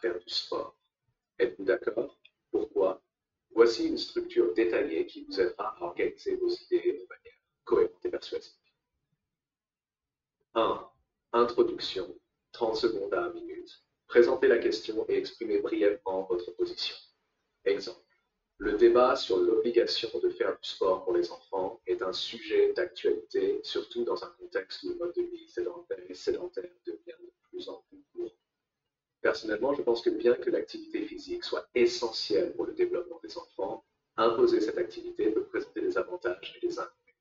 faire du sport. Êtes-vous d'accord? Pourquoi? Voici une structure détaillée qui vous aidera à organiser vos idées de manière cohérente et persuasive. 1. Introduction, 30 secondes à 1 minute. Présentez la question et exprimez brièvement votre position. Exemple. Le débat sur l'obligation de faire du sport pour les enfants est un sujet d'actualité, surtout dans un contexte où le mode de vie sédentaire devient de plus en plus courant. Personnellement, je pense que bien que l'activité physique soit essentielle pour le développement des enfants, imposer cette activité peut présenter des avantages et des inconvénients.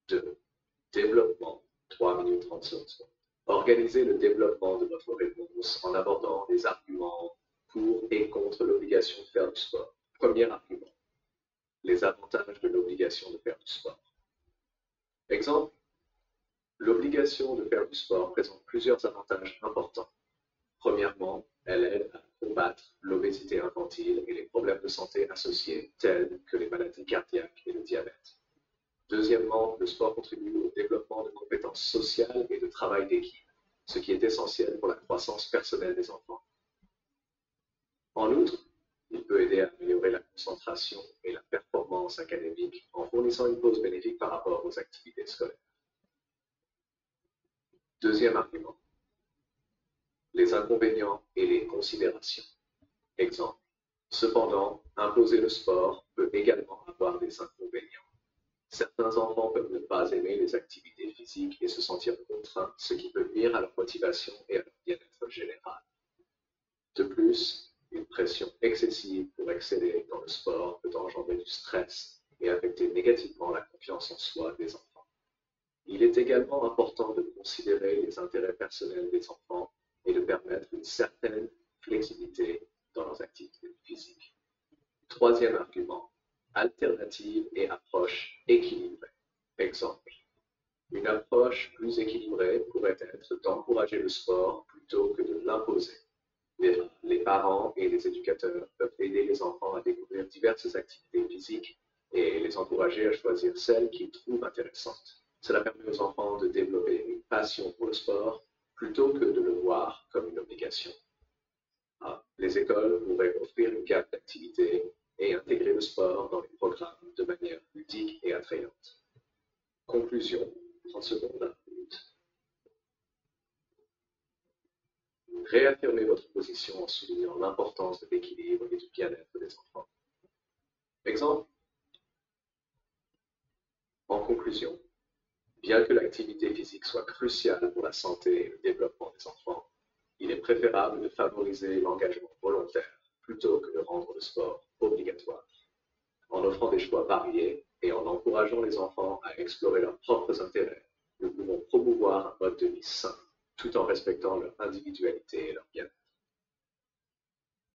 2. Développement, 3 minutes 30 secondes. Organisez le développement de votre réponse en abordant des arguments pour et contre l'obligation de faire du sport. Premier argument, les avantages de l'obligation de faire du sport. Exemple, l'obligation de faire du sport présente plusieurs avantages importants. Premièrement, elle aide à combattre l'obésité infantile et les problèmes de santé associés, tels que les maladies cardiaques et le diabète. Deuxièmement, le sport contribue au développement de compétences sociales et de travail d'équipe, ce qui est essentiel pour la croissance personnelle des enfants. En outre, il peut aider à améliorer la concentration et la performance académique en fournissant une pause bénéfique par rapport aux activités scolaires. Deuxième argument, les inconvénients et les considérations. Exemple. Cependant, imposer le sport peut également avoir des inconvénients. Certains enfants peuvent ne pas aimer les activités physiques et se sentir contraints, ce qui peut nuire à leur motivation et à leur bien-être général. De plus, une pression excessive pour exceller dans le sport peut engendrer du stress et affecter négativement la confiance en soi des enfants. Il est également important de considérer les intérêts personnels des enfants et de permettre une certaine flexibilité dans leurs activités physiques. Troisième argument, alternative et approche équilibrée. Exemple, une approche plus équilibrée pourrait être d'encourager le sport plutôt que de l'imposer. Les parents et les éducateurs peuvent aider les enfants à découvrir diverses activités physiques et les encourager à choisir celles qu'ils trouvent intéressantes. Cela permet aux enfants de développer une passion pour le sport plutôt que de le voir comme une obligation. Les écoles pourraient offrir une gamme d'activités et intégrer le sport dans les programmes de manière ludique et attrayante. Conclusion, 30 secondes à 1 minute. Réaffirmez votre position en soulignant l'importance de l'équilibre et du bien-être des enfants. Exemple. En conclusion, bien que l'activité physique soit cruciale pour la santé et le développement des enfants, il est préférable de favoriser l'engagement volontaire plutôt que de rendre le sport obligatoire. En offrant des choix variés et en encourageant les enfants à explorer leurs propres intérêts, nous pouvons promouvoir un mode de vie sain tout en respectant leur individualité et leur bien-être.